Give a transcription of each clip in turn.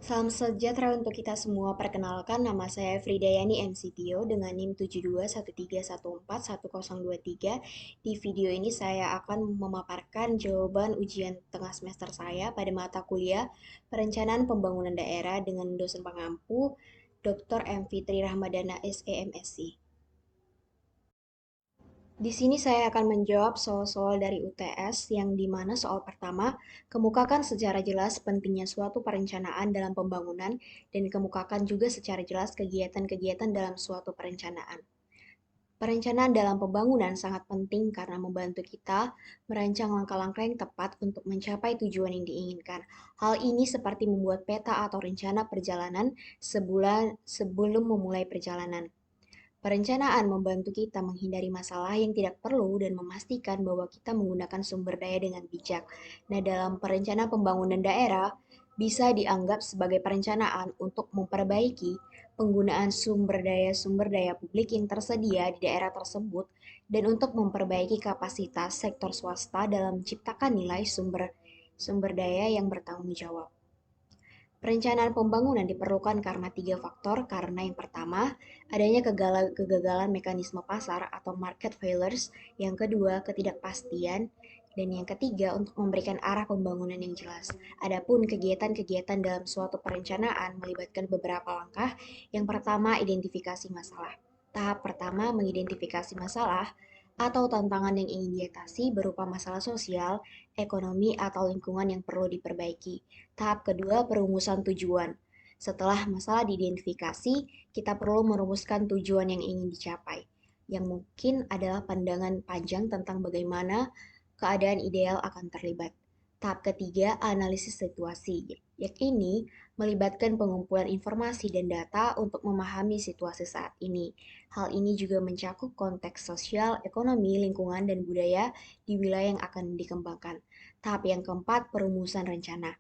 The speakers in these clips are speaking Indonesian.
Salam sejahtera untuk kita semua. Perkenalkan, nama saya Fridayani MCTO dengan NIM 7213141023. Di video ini saya akan memaparkan jawaban ujian tengah semester saya pada mata kuliah Perencanaan Pembangunan Daerah dengan dosen pengampu Dr. M. Fitri Rahmadana SEMSI. Di sini saya akan menjawab soal-soal dari UTS yang dimana soal pertama kemukakan secara jelas pentingnya suatu perencanaan dalam pembangunan dan kemukakan juga secara jelas kegiatan-kegiatan dalam suatu perencanaan. Perencanaan dalam pembangunan sangat penting karena membantu kita merancang langkah-langkah yang tepat untuk mencapai tujuan yang diinginkan. Hal ini seperti membuat peta atau rencana perjalanan sebulan sebelum memulai perjalanan. Perencanaan membantu kita menghindari masalah yang tidak perlu dan memastikan bahwa kita menggunakan sumber daya dengan bijak. Nah, dalam perencanaan pembangunan daerah bisa dianggap sebagai perencanaan untuk memperbaiki penggunaan sumber daya publik yang tersedia di daerah tersebut dan untuk memperbaiki kapasitas sektor swasta dalam menciptakan nilai sumber daya yang bertanggung jawab. Perencanaan pembangunan diperlukan karena tiga faktor, karena yang pertama, adanya kegagalan mekanisme pasar atau market failures, yang kedua, ketidakpastian, dan yang ketiga, untuk memberikan arah pembangunan yang jelas. Adapun kegiatan-kegiatan dalam suatu perencanaan melibatkan beberapa langkah. Yang pertama, identifikasi masalah. Tahap pertama, mengidentifikasi masalah atau tantangan yang ingin diatasi berupa masalah sosial, ekonomi, atau lingkungan yang perlu diperbaiki. Tahap kedua, perumusan tujuan. Setelah masalah diidentifikasi, kita perlu merumuskan tujuan yang ingin dicapai, yang mungkin adalah pandangan panjang tentang bagaimana keadaan ideal akan terlibat. Tahap ketiga, analisis situasi, yakni melibatkan pengumpulan informasi dan data untuk memahami situasi saat ini. Hal ini juga mencakup konteks sosial, ekonomi, lingkungan, dan budaya di wilayah yang akan dikembangkan. Tahap yang keempat, perumusan rencana.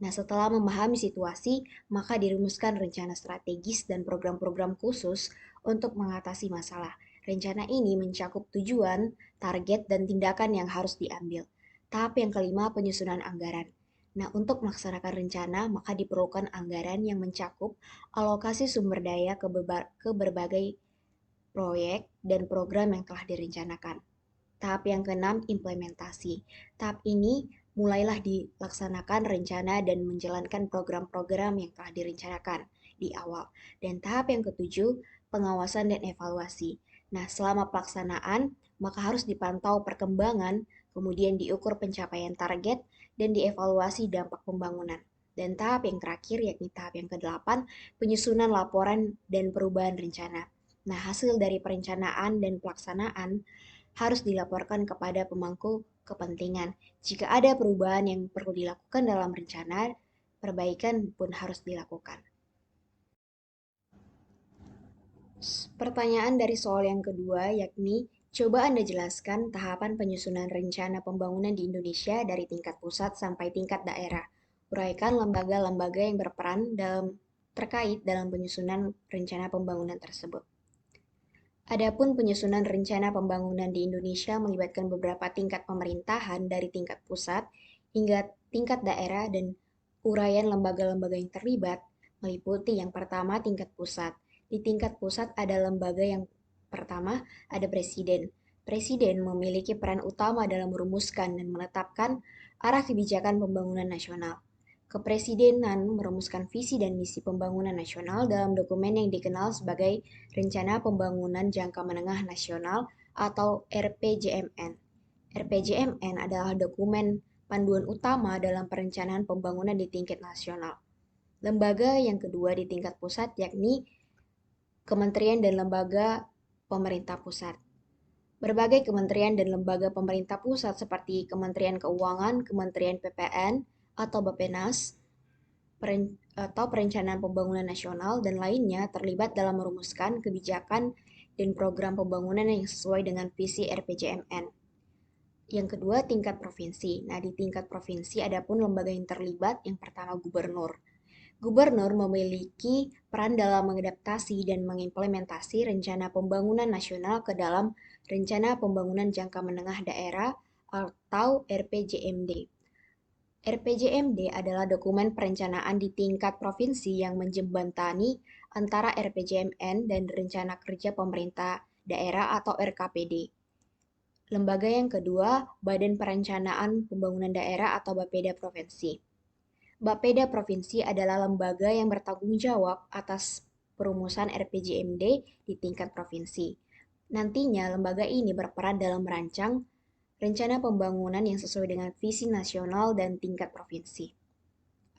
Nah, setelah memahami situasi, maka dirumuskan rencana strategis dan program-program khusus untuk mengatasi masalah. Rencana ini mencakup tujuan, target, dan tindakan yang harus diambil. Tahap yang kelima, penyusunan anggaran. Nah, untuk melaksanakan rencana, maka diperlukan anggaran yang mencakup alokasi sumber daya ke berbagai proyek dan program yang telah direncanakan. Tahap yang keenam, implementasi. Tahap ini mulailah dilaksanakan rencana dan menjalankan program-program yang telah direncanakan di awal. Dan tahap yang ketujuh, pengawasan dan evaluasi. Nah, selama pelaksanaan, maka harus dipantau perkembangan, kemudian diukur pencapaian target, dan dievaluasi dampak pembangunan. Dan tahap yang terakhir, yakni tahap yang kedelapan, penyusunan laporan dan perubahan rencana. Nah, hasil dari perencanaan dan pelaksanaan harus dilaporkan kepada pemangku kepentingan. Jika ada perubahan yang perlu dilakukan dalam rencana, perbaikan pun harus dilakukan. Pertanyaan dari soal yang kedua yakni, coba Anda jelaskan tahapan penyusunan rencana pembangunan di Indonesia dari tingkat pusat sampai tingkat daerah. Uraikan lembaga-lembaga yang berperan terkait dalam penyusunan rencana pembangunan tersebut. Adapun penyusunan rencana pembangunan di Indonesia melibatkan beberapa tingkat pemerintahan dari tingkat pusat hingga tingkat daerah dan uraian lembaga-lembaga yang terlibat meliputi yang pertama tingkat pusat. Di tingkat pusat ada lembaga yang pertama ada presiden. Presiden memiliki peran utama dalam merumuskan dan menetapkan arah kebijakan pembangunan nasional. Kepresidenan merumuskan visi dan misi pembangunan nasional dalam dokumen yang dikenal sebagai Rencana Pembangunan Jangka Menengah Nasional atau RPJMN. RPJMN adalah dokumen panduan utama dalam perencanaan pembangunan di tingkat nasional. Lembaga yang kedua di tingkat pusat yakni kementerian dan lembaga pemerintah pusat. Berbagai kementerian dan lembaga pemerintah pusat seperti Kementerian Keuangan, Kementerian PPN, atau Bappenas, atau Perencanaan Pembangunan Nasional, dan lainnya terlibat dalam merumuskan kebijakan dan program pembangunan yang sesuai dengan visi RPJMN. Yang kedua, tingkat provinsi. Nah, di tingkat provinsi ada pun lembaga yang terlibat. Yang pertama, gubernur. Gubernur memiliki peran dalam mengadaptasi dan mengimplementasi rencana pembangunan nasional ke dalam Rencana Pembangunan Jangka Menengah Daerah atau RPJMD. RPJMD adalah dokumen perencanaan di tingkat provinsi yang menjembatani antara RPJMN dan Rencana Kerja Pemerintah Daerah atau RKPD. Lembaga yang kedua, Badan Perencanaan Pembangunan Daerah atau Bapeda Provinsi. Bapeda Provinsi adalah lembaga yang bertanggung jawab atas perumusan RPJMD di tingkat provinsi. Nantinya, lembaga ini berperan dalam merancang rencana pembangunan yang sesuai dengan visi nasional dan tingkat provinsi.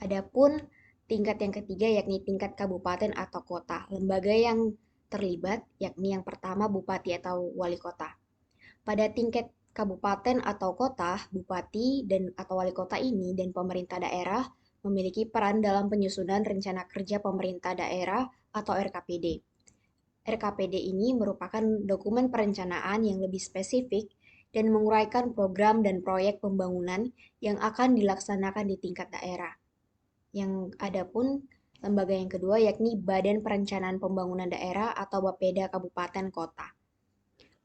Adapun tingkat yang ketiga yakni tingkat kabupaten atau kota. Lembaga yang terlibat yakni yang pertama bupati atau wali kota. Pada tingkat kabupaten atau kota, bupati dan atau wali kota ini dan pemerintah daerah memiliki peran dalam penyusunan rencana kerja pemerintah daerah atau RKPD. RKPD ini merupakan dokumen perencanaan yang lebih spesifik dan menguraikan program dan proyek pembangunan yang akan dilaksanakan di tingkat daerah. Yang ada pun lembaga yang kedua yakni Badan Perencanaan Pembangunan Daerah atau Bapeda Kabupaten Kota.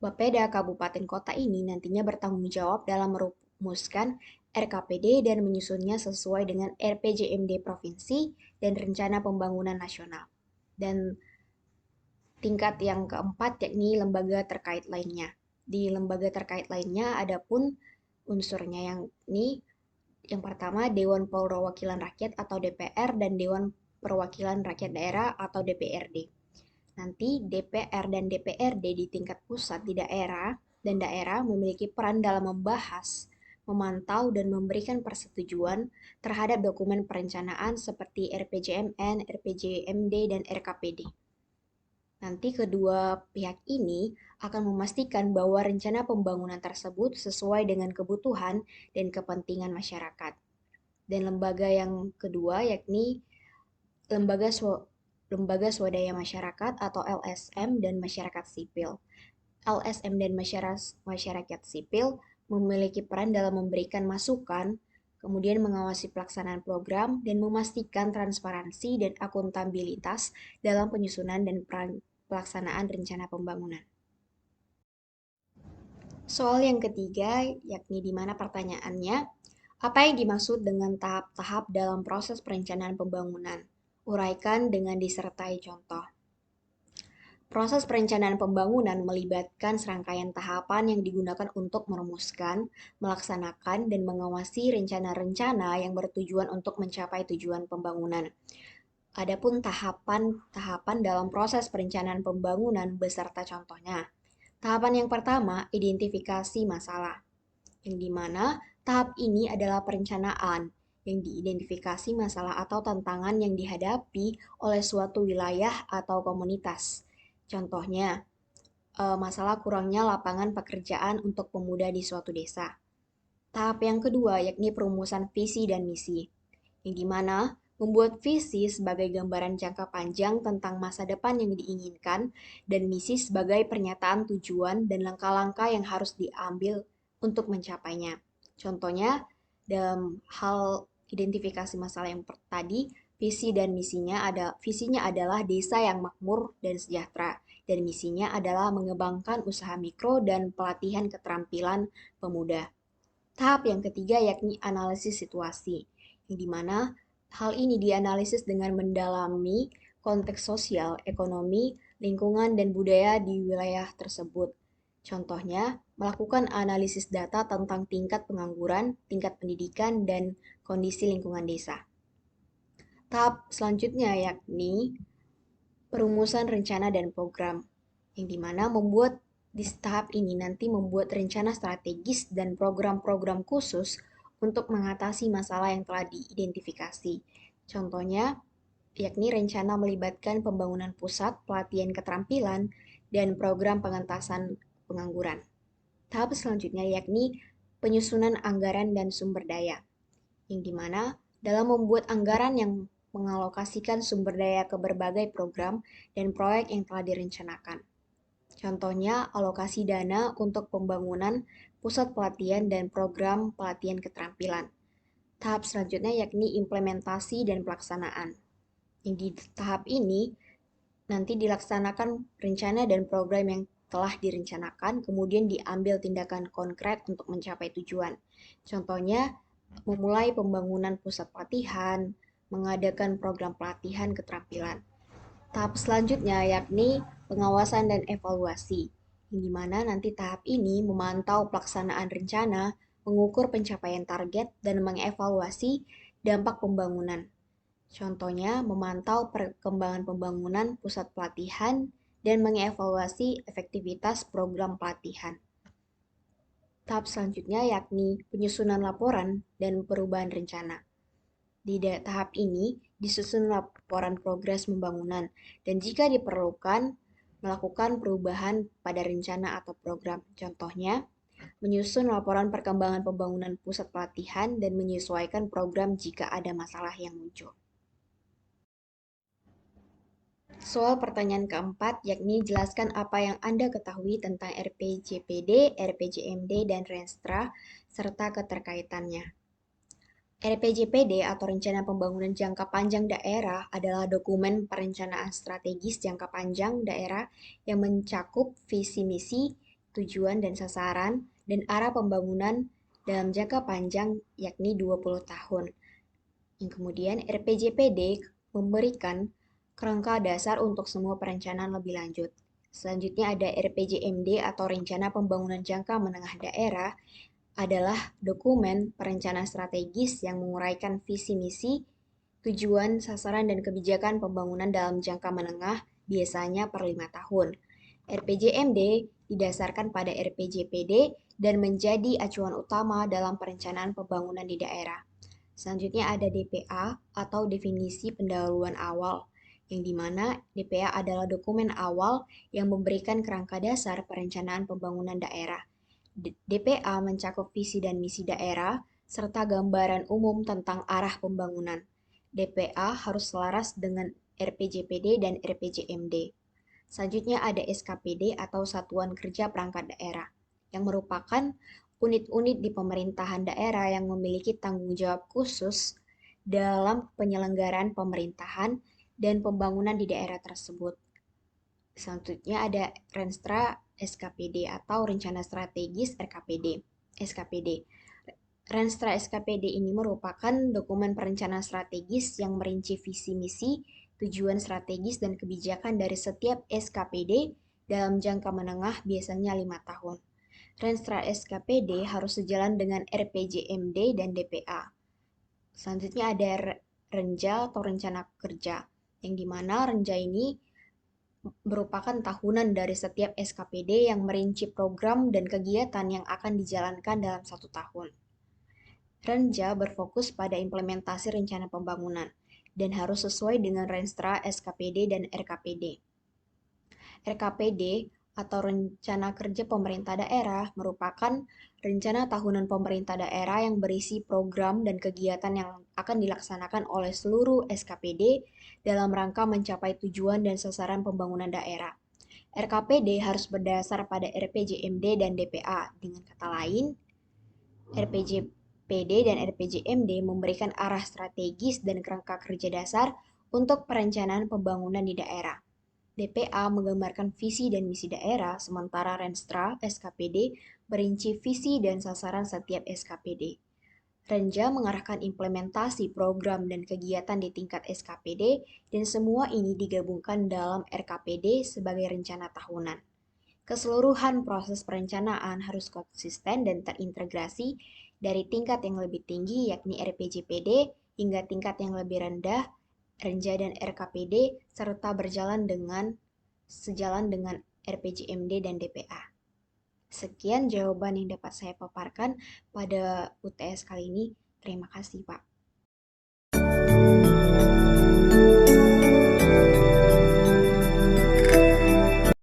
Bapeda Kabupaten Kota ini nantinya bertanggung jawab dalam merumuskan RKPD dan menyusunnya sesuai dengan RPJMD Provinsi dan Rencana Pembangunan Nasional. Dan tingkat yang keempat yakni lembaga terkait lainnya. Di lembaga terkait lainnya ada pun unsurnya yang ini yang pertama Dewan Perwakilan Rakyat atau DPR dan Dewan Perwakilan Rakyat Daerah atau DPRD. Nanti DPR dan DPRD di tingkat pusat di daerah dan daerah memiliki peran dalam membahas, memantau, dan memberikan persetujuan terhadap dokumen perencanaan seperti RPJMN, RPJMD, dan RKPD. Nanti kedua pihak ini akan memastikan bahwa rencana pembangunan tersebut sesuai dengan kebutuhan dan kepentingan masyarakat. Dan lembaga yang kedua yakni lembaga lembaga swadaya masyarakat atau LSM dan masyarakat sipil. LSM dan masyarakat sipil memiliki peran dalam memberikan masukan, kemudian mengawasi pelaksanaan program, dan memastikan transparansi dan akuntabilitas dalam penyusunan dan pelaksanaan rencana pembangunan. Soal yang ketiga, yakni di mana pertanyaannya, apa yang dimaksud dengan tahap-tahap dalam proses perencanaan pembangunan? Uraikan dengan disertai contoh. Proses perencanaan pembangunan melibatkan serangkaian tahapan yang digunakan untuk merumuskan, melaksanakan, dan mengawasi rencana-rencana yang bertujuan untuk mencapai tujuan pembangunan. Adapun tahapan-tahapan dalam proses perencanaan pembangunan beserta contohnya. Tahapan yang pertama, identifikasi masalah, yang dimana tahap ini adalah perencanaan yang diidentifikasi masalah atau tantangan yang dihadapi oleh suatu wilayah atau komunitas. Contohnya, masalah kurangnya lapangan pekerjaan untuk pemuda di suatu desa. Tahap yang kedua yakni perumusan visi dan misi, yang dimana membuat visi sebagai gambaran jangka panjang tentang masa depan yang diinginkan dan misi sebagai pernyataan tujuan dan langkah-langkah yang harus diambil untuk mencapainya. Contohnya, dalam hal identifikasi masalah yang tadi, visinya adalah desa yang makmur dan sejahtera dan misinya adalah mengembangkan usaha mikro dan pelatihan keterampilan pemuda. Tahap yang ketiga yakni analisis situasi, yang dimana hal ini dianalisis dengan mendalami konteks sosial, ekonomi, lingkungan, dan budaya di wilayah tersebut. Contohnya, melakukan analisis data tentang tingkat pengangguran, tingkat pendidikan, dan kondisi lingkungan desa. Tahap selanjutnya yakni perumusan rencana dan program, yang dimana di tahap ini nanti membuat rencana strategis dan program-program khusus untuk mengatasi masalah yang telah diidentifikasi. Contohnya, yakni rencana melibatkan pembangunan pusat, pelatihan keterampilan, dan program pengentasan pengangguran. Tahap selanjutnya yakni penyusunan anggaran dan sumber daya, yang dimana dalam membuat anggaran yang mengalokasikan sumber daya ke berbagai program dan proyek yang telah direncanakan. Contohnya, alokasi dana untuk pembangunan pusat pelatihan dan program pelatihan keterampilan. Tahap selanjutnya yakni implementasi dan pelaksanaan. Yang di tahap ini nanti dilaksanakan rencana dan program yang telah direncanakan, kemudian diambil tindakan konkret untuk mencapai tujuan. Contohnya, memulai pembangunan pusat pelatihan, mengadakan program pelatihan keterampilan. Tahap selanjutnya yakni pengawasan dan evaluasi, yang dimana nanti tahap ini memantau pelaksanaan rencana, mengukur pencapaian target, dan mengevaluasi dampak pembangunan. Contohnya, memantau perkembangan pembangunan pusat pelatihan dan mengevaluasi efektivitas program pelatihan. Tahap selanjutnya yakni penyusunan laporan dan perubahan rencana. Di tahap ini disusun laporan progres pembangunan dan jika diperlukan melakukan perubahan pada rencana atau program. Contohnya, menyusun laporan perkembangan pembangunan pusat pelatihan dan menyesuaikan program jika ada masalah yang muncul. Soal pertanyaan keempat, yakni jelaskan apa yang Anda ketahui tentang RPJPD, RPJMD, dan Renstra, serta keterkaitannya. RPJPD atau Rencana Pembangunan Jangka Panjang Daerah adalah dokumen perencanaan strategis jangka panjang daerah yang mencakup visi misi, tujuan dan sasaran, dan arah pembangunan dalam jangka panjang yakni 20 tahun. Yang kemudian RPJPD memberikan kerangka dasar untuk semua perencanaan lebih lanjut. Selanjutnya ada RPJMD atau Rencana Pembangunan Jangka Menengah Daerah adalah dokumen perencanaan strategis yang menguraikan visi misi, tujuan, sasaran, dan kebijakan pembangunan dalam jangka menengah biasanya per 5 tahun. RPJMD didasarkan pada RPJPD dan menjadi acuan utama dalam perencanaan pembangunan di daerah. Selanjutnya ada DPA atau definisi pendahuluan awal, yang dimana DPA adalah dokumen awal yang memberikan kerangka dasar perencanaan pembangunan daerah. DPA mencakup visi dan misi daerah, serta gambaran umum tentang arah pembangunan. DPA harus selaras dengan RPJPD dan RPJMD. Selanjutnya ada SKPD atau Satuan Kerja Perangkat Daerah, yang merupakan unit-unit di pemerintahan daerah yang memiliki tanggung jawab khusus dalam penyelenggaraan pemerintahan dan pembangunan di daerah tersebut. Selanjutnya ada Renstra SKPD atau Rencana Strategis SKPD. Renstra SKPD ini merupakan dokumen perencanaan strategis yang merinci visi misi, tujuan strategis dan kebijakan dari setiap SKPD dalam jangka menengah biasanya 5 tahun. Renstra SKPD harus sejalan dengan RPJMD dan DPA. Selanjutnya ada Renja atau Rencana Kerja, yang dimana Renja ini merupakan tahunan dari setiap SKPD yang merinci program dan kegiatan yang akan dijalankan dalam 1 tahun. Renja berfokus pada implementasi rencana pembangunan dan harus sesuai dengan Renstra, SKPD, dan RKPD. RKPD atau Rencana Kerja Pemerintah Daerah merupakan rencana tahunan pemerintah daerah yang berisi program dan kegiatan yang akan dilaksanakan oleh seluruh SKPD dalam rangka mencapai tujuan dan sasaran pembangunan daerah. RKPD harus berdasar pada RPJMD dan DPA. Dengan kata lain, RPJPD dan RPJMD memberikan arah strategis dan kerangka kerja dasar untuk perencanaan pembangunan di daerah. DPA menggambarkan visi dan misi daerah, sementara Renstra SKPD merinci visi dan sasaran setiap SKPD. Renja mengarahkan implementasi program dan kegiatan di tingkat SKPD, dan semua ini digabungkan dalam RKPD sebagai rencana tahunan. Keseluruhan proses perencanaan harus konsisten dan terintegrasi dari tingkat yang lebih tinggi yakni RPJPD hingga tingkat yang lebih rendah Renja dan RKPD serta sejalan dengan RPJMD dan DPA. Sekian jawaban yang dapat saya paparkan pada UTS kali ini. Terima kasih, Pak.